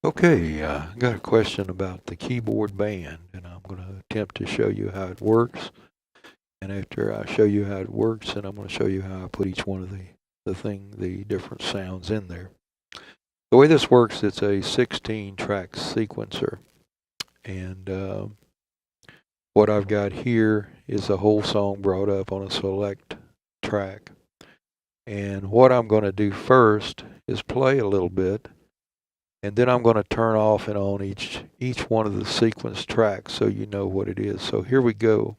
Okay, I got a question about the keyboard band, and I'm going to attempt to show you how it works. And after I show you how it works, then I'm going to show you how I put each one of the different sounds in there. The way this works, it's a 16-track sequencer, and what I've got here is a whole song brought up on a select track. And what I'm going to do first is play a little bit, and then I'm going to turn off and on each one of the sequence tracks so you know what it is. So here we go.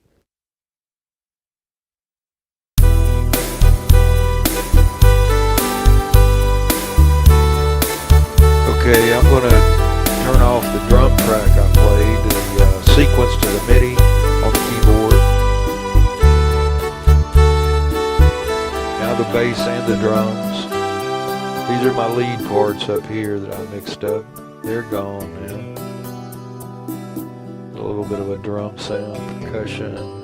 Okay, I'm going to turn off the drum track I played, the sequence to the MIDI on the keyboard. Now the bass and the drums. These are my lead parts up here that I mixed up. They're gone now. A little bit of a drum sound, percussion.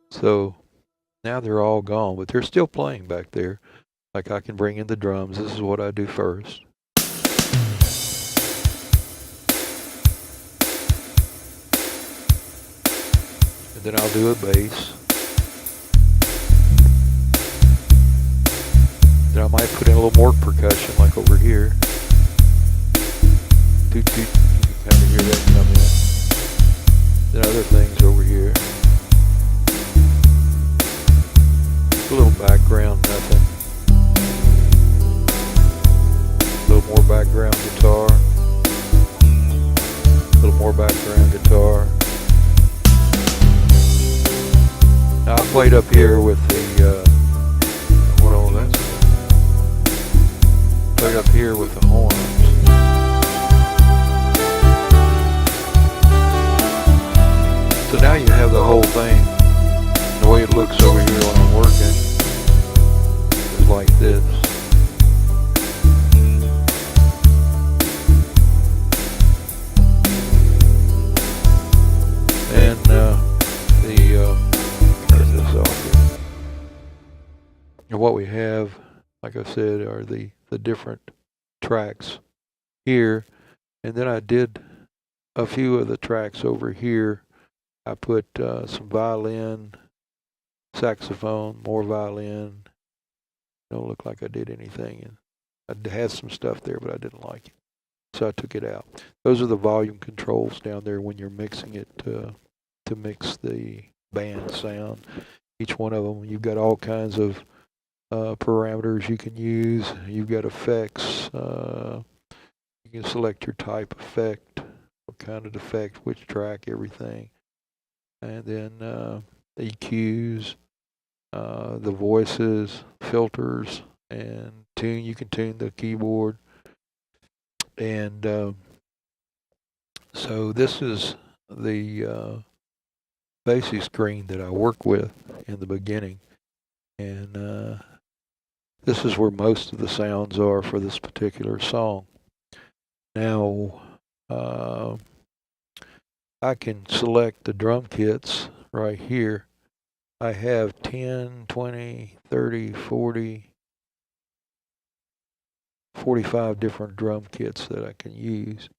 So now they're all gone, but they're still playing back there. Like I can bring in the drums. This is what I do first. And then I'll do a bass. Then I might put in a little more percussion like over here. Toot toot, you can kind of hear that come in. Then other things over here. A little background, nothing. A little more background guitar. A little more background guitar. Now I played up here with the, what all that's about. Played up here with the horns. So now you have the whole thing. The way it looks over here when I'm working is like this. And turn this off here. And what we have, like I said, are the different tracks here. And then I did a few of the tracks over here. I put some violin, saxophone, more violin. Don't look like I did anything. And I had some stuff there, but I didn't like it, so I took it out. Those are the volume controls down there when you're mixing it to mix the band sound. Each one of them, you've got all kinds of parameters you can use. You've got effects. You can select your type effect, what kind of effect, which track, everything. And then EQs, the voices, filters, and tune. You can tune the keyboard. And so this is the basic screen that I work with in the beginning. And this is where most of the sounds are for this particular song. Now, I can select the drum kits right here. I have 10, 20, 30, 40, 45 different drum kits that I can use.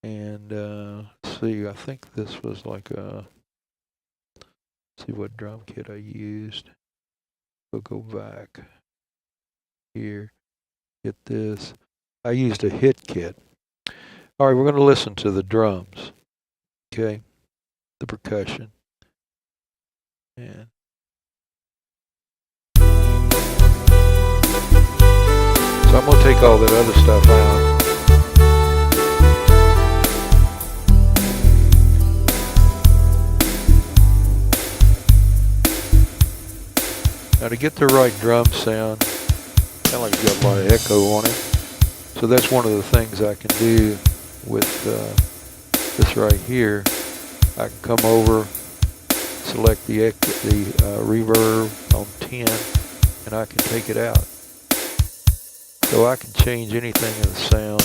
And see, I think this was like a, see what drum kit I used. We'll go back here, get this. I used a hit kit. All right, we're going to listen to the drums. Okay, the percussion. And so I'm going to take all that other stuff out. Now to get the right drum sound, kind of like you got a lot of echo on it. So that's one of the things I can do with this right here. I can come over, select the reverb on 10, and I can take it out. So I can change anything in the sound.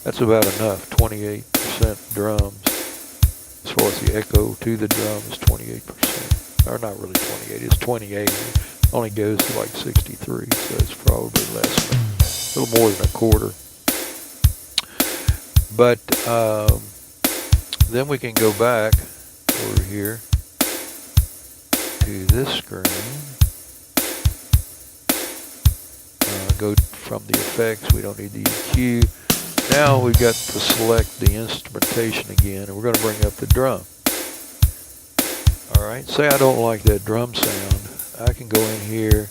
That's about enough, 28% drums. As far as the echo to the drum is 28%. Or not really 28, it's 28. It only goes to like 63, so it's probably less than, a little more than a quarter. But then we can go back over here to this screen. Go from the effects, we don't need the EQ. Now we've got to select the instrumentation again, and we're going to bring up the drum. Alright, say I don't like that drum sound. I can go in here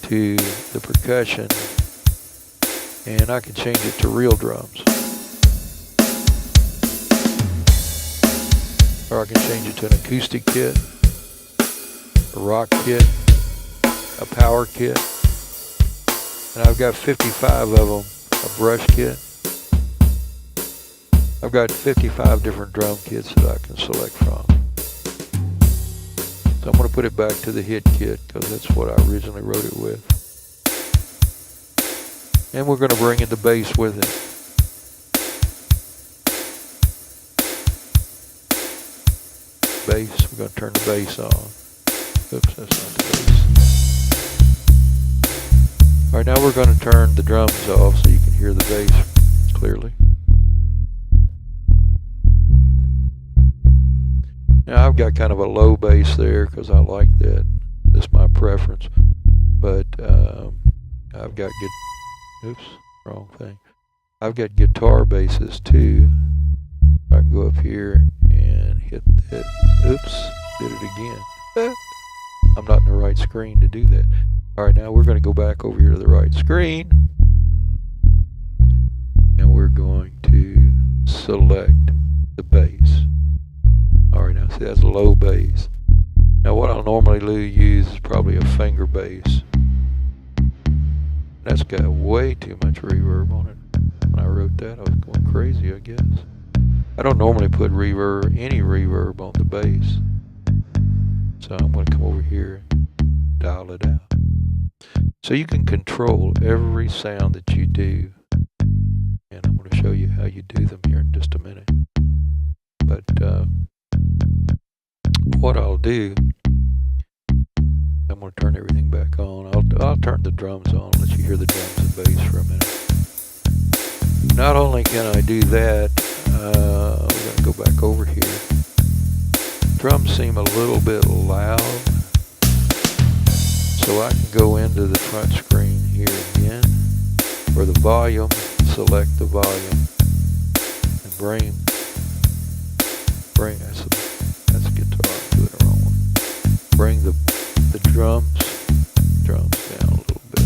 to the percussion, and I can change it to real drums. Or I can change it to an acoustic kit, a rock kit, a power kit. And I've got 55 of them, a brush kit. I've got 55 different drum kits that I can select from. So I'm going to put it back to the hit kit because that's what I originally wrote it with. And we're going to bring in the bass with it. Bass, we're going to turn the bass on. Oops, that's not the bass. Alright, now we're going to turn the drums off so you can hear the bass clearly. Now I've got kind of a low bass there because I like that. That's my preference. But I've got oops, wrong thing. I've got guitar basses too. I can go up here and hit that. Oops, did it again. I'm not in the right screen to do that. Alright, now we're going to go back over here to the right screen. And we're going to select the bass. Alright, now see that's a low bass. Now what I'll normally use is probably a finger bass. That's got way too much reverb on it. When I wrote that, I was going crazy, I guess. I don't normally put any reverb on the bass. So I'm going to come over here and dial it out. So you can control every sound that you do. And I'm going to show you how you do them here in just a minute. But what I'll do, I'm going to turn everything back on. I'll turn the drums on, let you hear the drums and bass for a minute. Not only can I do that, we're going to go back over here. Drums seem a little bit loud, so I can go into the front screen here again, for the volume, select the volume, and bring that's guitar, I'm doing the wrong one. Bring the drums down a little bit.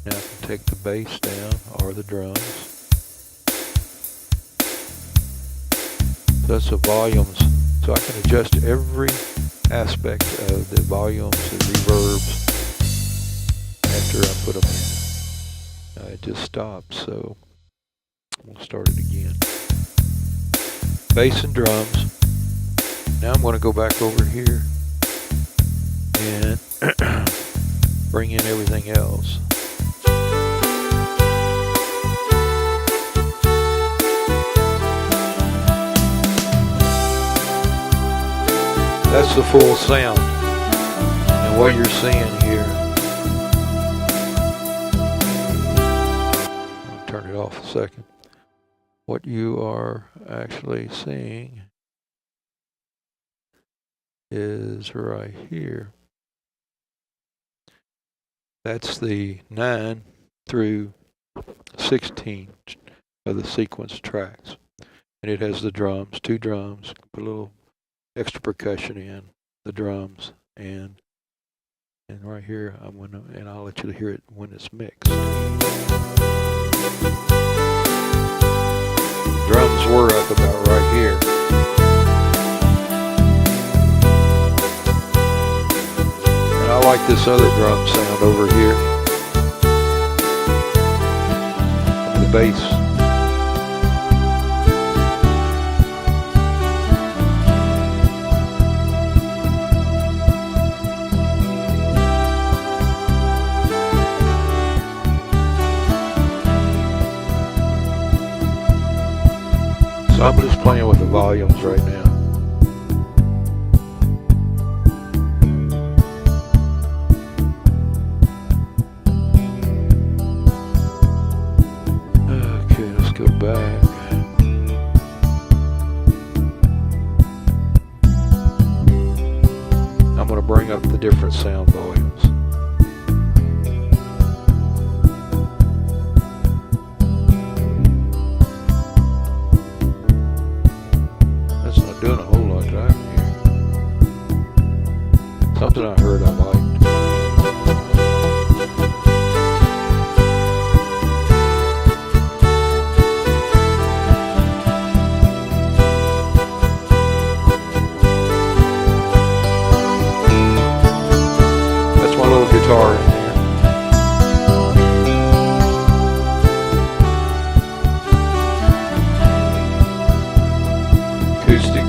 Now I can take the bass down, or the drums. So that's the volumes. So I can adjust every aspect of the volumes and reverbs after I put them in. It just stopped, so we'll start it again. Bass and drums. Now I'm going to go back over here and bring in everything else. That's the full sound. And what you're seeing here, I'll turn it off a second. What you are actually seeing is right here. That's the 9 through 16 of the sequence tracks. And it has the drums, 2 drums, put a little extra percussion in the drums, and right here and I'll let you hear it when it's mixed. Drums were up about right here. And I like this other drum sound over here. The bass. So I'm just playing with the volumes right now. Okay, let's go back. I'm going to bring up the different sound volumes. That's not doing a whole lot that I can hear. Something I heard I liked. That's my little guitar in there. Acoustic.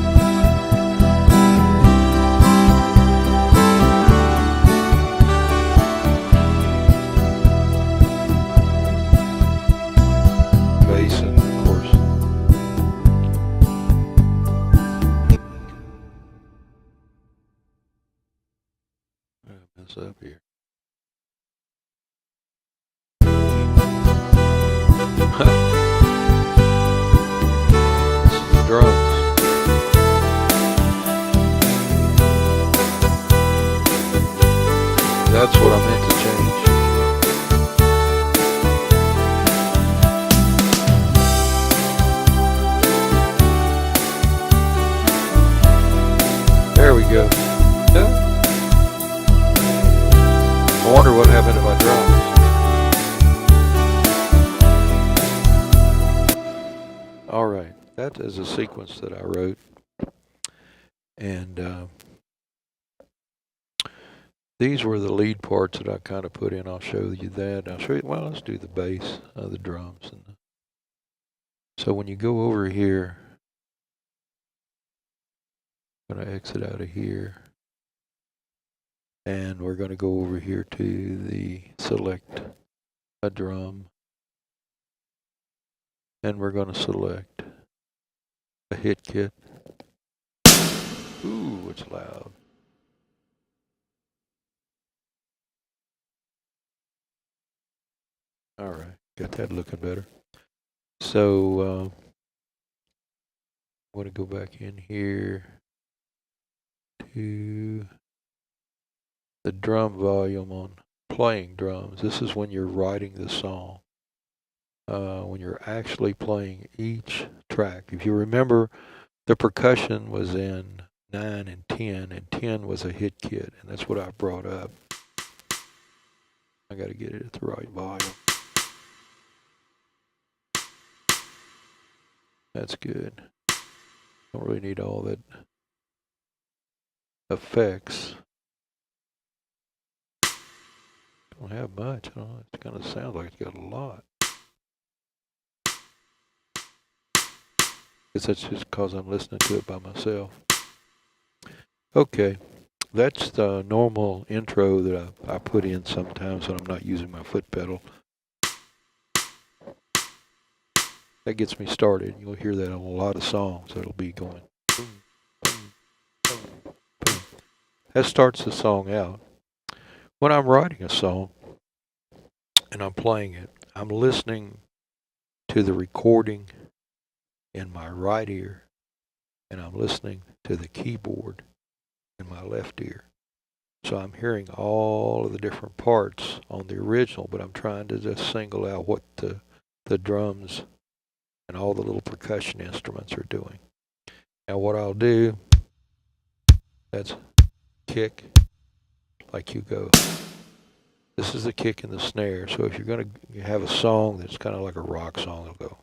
Bass, and of course. Mess up here. This is the drums. That's what I meant to change. There we go. Yeah. I wonder what happened to my drums. All right, that is a sequence that I wrote, and these were the lead parts that I kind of put in. I'll show you that. I'll show you. Well, let's do the bass, the drums, and so when you go over here, I'm going to exit out of here, and we're going to go over here to the select a drum, and we're going to select a hit kit. Ooh, it's loud. All right, got that looking better. So I'm going to go back in here to the drum volume on playing drums. This is when you're writing the song. When you're actually playing each track. If you remember, the percussion was in 9 and 10 was a hit kit, and that's what I brought up. I got to get it at the right volume. That's good. Don't really need all that effects. Don't have much. I don't know. It kind of sounds like it's got a lot. Guess that's just because I'm listening to it by myself. Okay, that's the normal intro that I put in sometimes when I'm not using my foot pedal. That gets me started. You'll hear that on a lot of songs. That'll be going boom, boom, boom, boom. That starts the song out. When I'm writing a song and I'm playing it, I'm listening to the recording in my right ear, and I'm listening to the keyboard in my left ear. So I'm hearing all of the different parts on the original, but I'm trying to just single out what the drums and all the little percussion instruments are doing. Now what I'll do, that's kick, like you go. This is the kick and the snare. So if you're going to have a song that's kind of like a rock song, it'll go.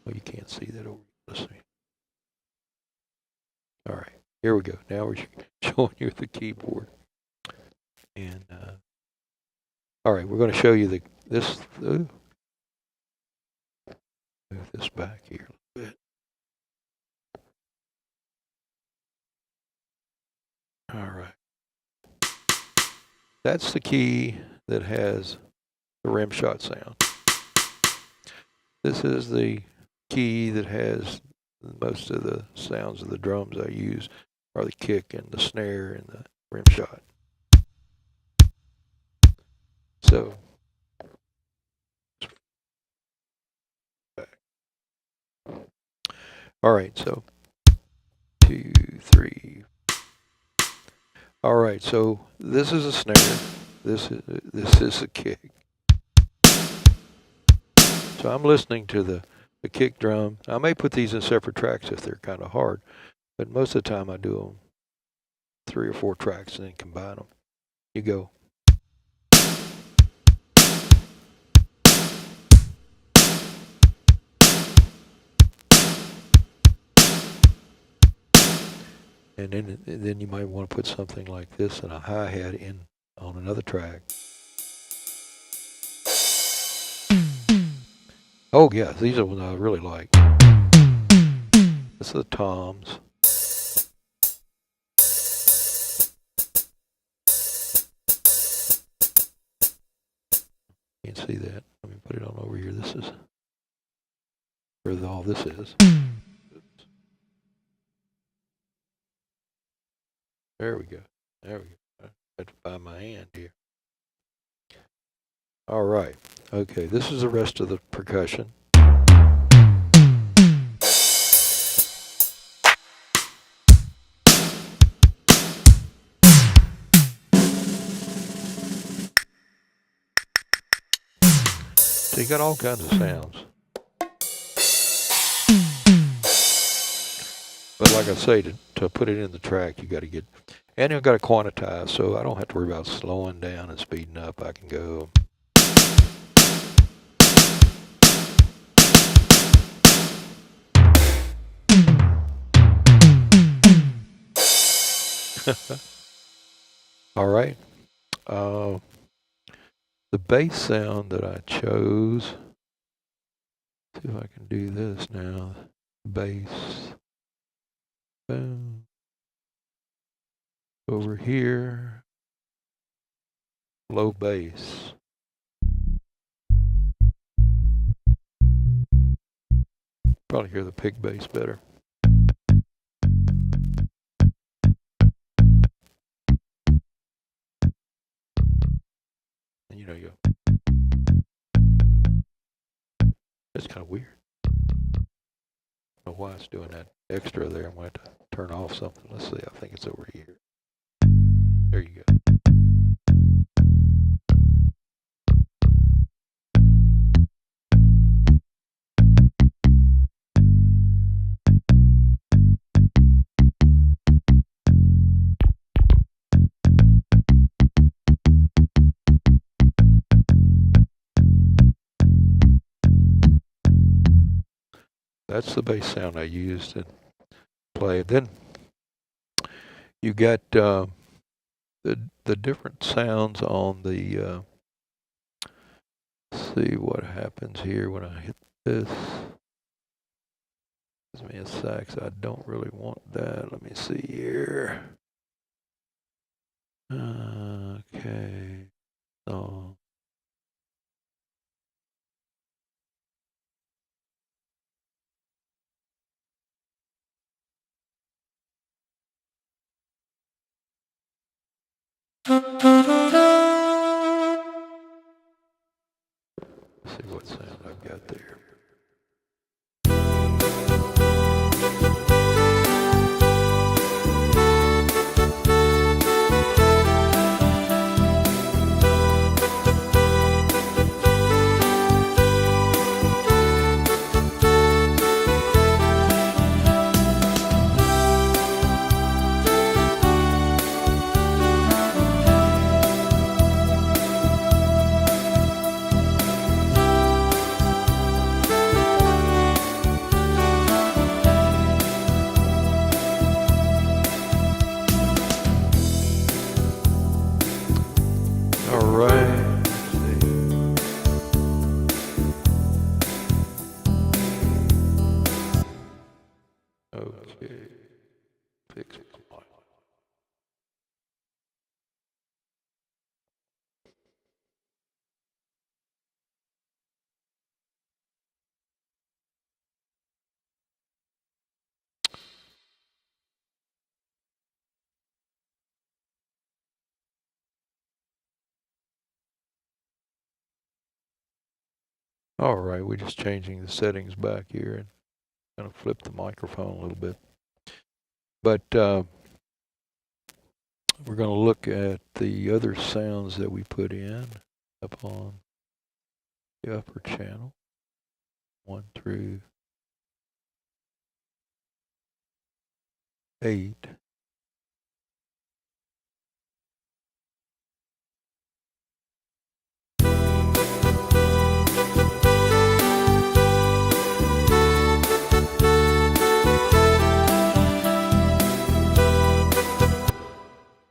Well, you can't see that over. Let's see. All right, here we go. Now we're showing you the keyboard. And all right, we're going to show you this. Move this back here a little bit. All right. That's the key that has the rim shot sound. This is the key that has most of the sounds of the drums I use are the kick and the snare and the rim shot. So, all right, so 2, 3. All right, so this is a snare. This is a kick. So I'm listening to the kick drum. I may put these in separate tracks if they're kind of hard, but most of the time I do them 3 or 4 tracks and then combine them. You go. And then you might want to put something like this and a hi-hat in on another track. Oh yeah, these are ones I really like. This is the toms. You can see that. Let me put it on over here. This is where all this is. Oops. There we go. There we go. I had to find my hand here. All right. Okay, this is the rest of the percussion. So you got all kinds of sounds. But like I say, to put it in the track, you got to get, and you've got to quantize, so I don't have to worry about slowing down and speeding up. I can go. All right. The bass sound that I chose, see if I can do this now. Bass. Boom. Over here. Low bass. Probably hear the pick bass better. And you know, it's kind of weird. I don't know why it's doing that extra there. I'm going to have to turn off something. Let's see. I think it's over here. There you go. That's the bass sound I used to play. Then you got the different sounds on the. See what happens here when I hit this. Gives me a sax. I don't really want that. Let me see here. Okay. So. Let's see what sound I've got there. All right. Okay. Fix it. All right, we're just changing the settings back here and kind of flip the microphone a little bit. But we're going to look at the other sounds that we put in up on the upper channel, 1 through 8.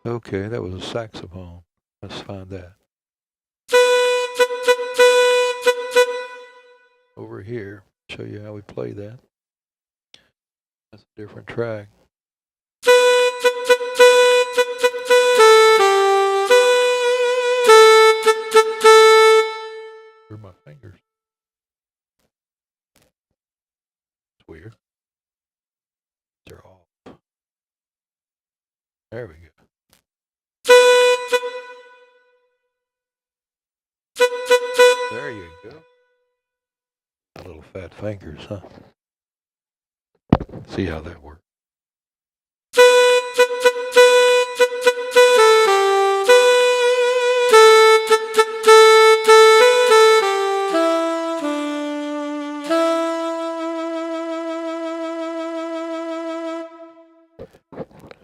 Okay, that was a saxophone. Let's find that. Over here, show you how we play that. That's a different track. Where are my fingers? It's weird. They're off. There we go. There you go. Little fat fingers, huh? See how that works.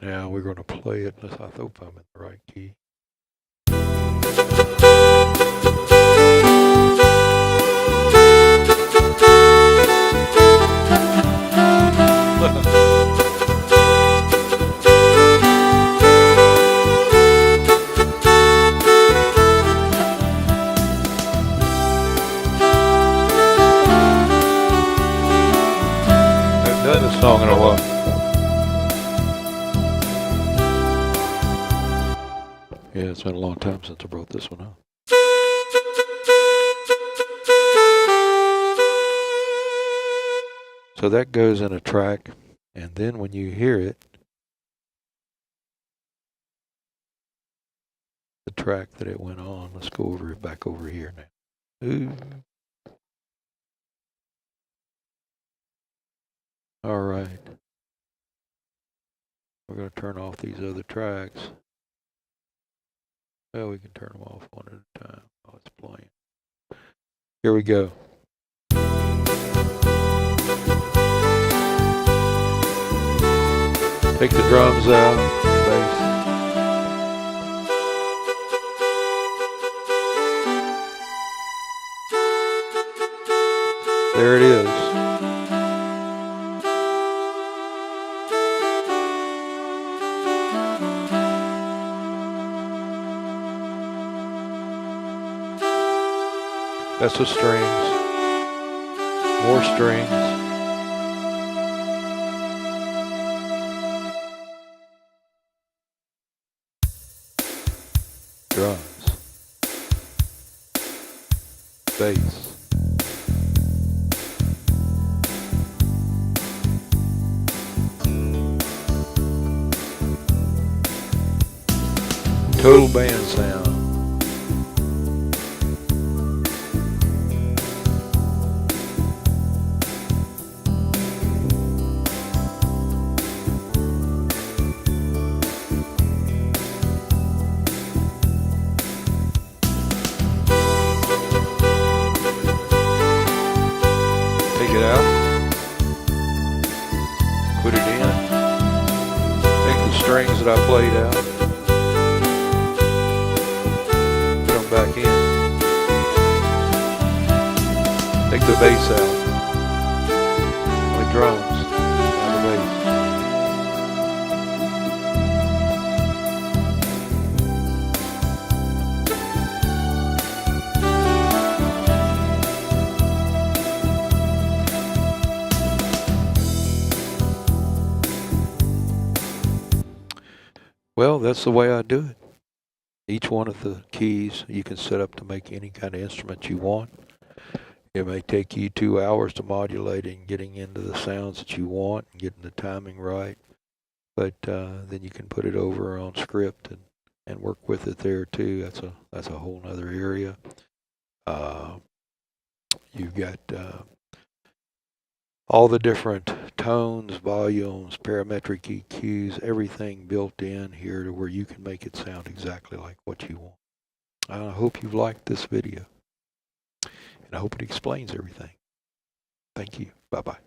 Now we're going to play it. I hope I'm in the right key. I've done this song in a while. Yeah, it's been a long time since I brought this one up. So that goes in a track, and then when you hear it, the track that it went on, let's go over it back over here now. Ooh. All right. We're going to turn off these other tracks. Well, we can turn them off one at a time while it's playing. Here we go. Take the drums out, bass. There it is. That's the strings. More strings. Drums. Bass. Total band sound. Take it out. Put it in. Take the strings that I played out. Put them back in. Take the bass out. Only drums, not the bass. Well, that's the way I do it. Each one of the keys you can set up to make any kind of instrument you want. It may take you 2 hours to modulate and getting into the sounds that you want and getting the timing right. But then you can put it over on script and work with it there too. That's a whole nother area. You've got all the different tones, volumes, parametric EQs, everything built in here to where you can make it sound exactly like what you want. I hope you've liked this video, and I hope it explains everything. Thank you. Bye-bye.